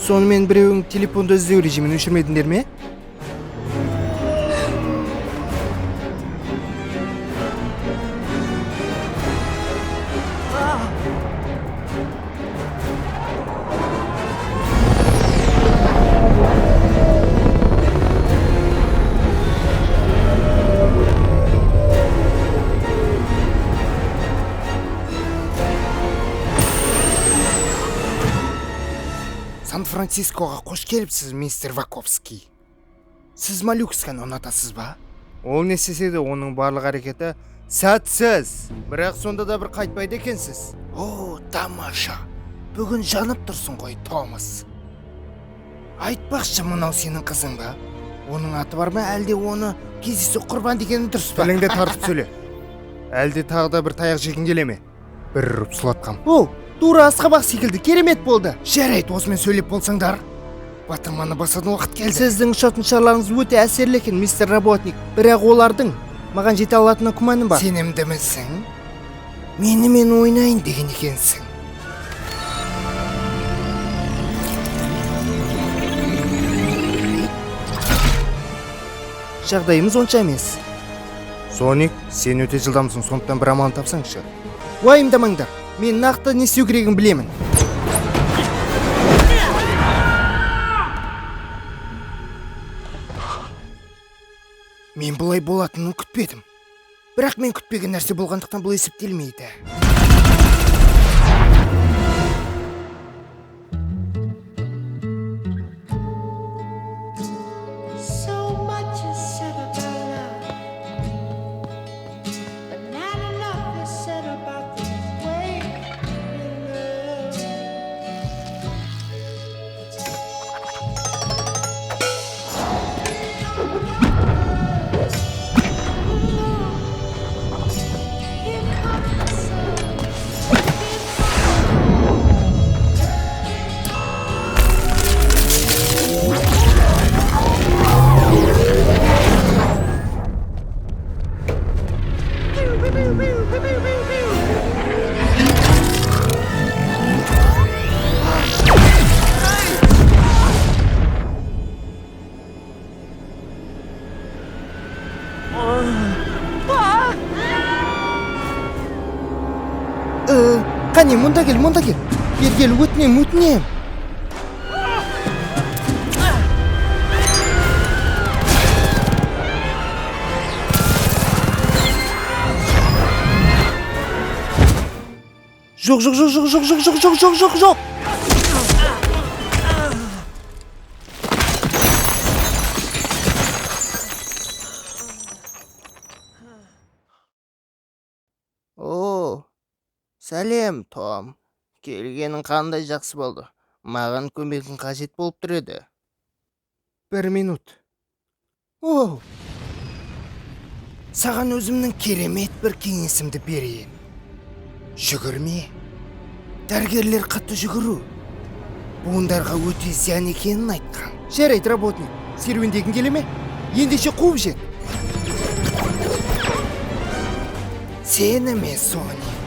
Сонымен біреуің телефонды іздеу режимін өшірмедіңдер ме? Сан-Францискоға қош келіпсіз, мистер Ваковский. Сіз Моллюсканы ұнатасыз ба? Ол не істесе де оның барлық әрекеті сәтсіз, бірақ сонда да бір қайтпайды екенсіз. О, тамаша. Бүгін жанып тұрсың ғой, Томас. Айтпақшы, мынау сенің қызың ба? Оның аты бар ма, әлде оны кездейсоқ құрбан дегені дұрыс па? Тіліңді тартып сөйле. Әлде тағы да бір таяқ жегің келе ме? Бір ұрып сұлатқам. О, тура асқабақ секілді, керемет болды. Жарайды, осымен сөйлеп болсаңдар. Батырманы басатын уақыт келді. Сіздің шотыншаларыңыз өте әсерлі екен, мистер Работник. Бірақ олардың маған жете алатынына күмәнім бар. Сенімдімісің? Менімен ойнайын деген екенсің. Жағдайымыз онша емес. Соник, сен өте жылдамсың, сондықтан бір амалын тапсаңшы. Уайымдамаңдар, мен нақты не істеу керегін білемін. Мен бұлай болатынын күтпедім. Бірақ мен күтпеген нәрсе болғандықтан бұл есептелмейді. Қане, мұнда кел. Ергел, өтінем. Жоқ. О, сәлем, Том. Келгенің қандай жақсы болды. Маған көмегің қажет болып тұр еді. 1 минут. О, саған өзімнің керемет бір кеңесімді берейін. Жүгірме. Дәрігерлер қатты жүгіру буындарға өте зиян екенін айтқан. Жарайды, Работник, серуендегің келе ме? Ендеше қуып жет. Сені ме, Соник?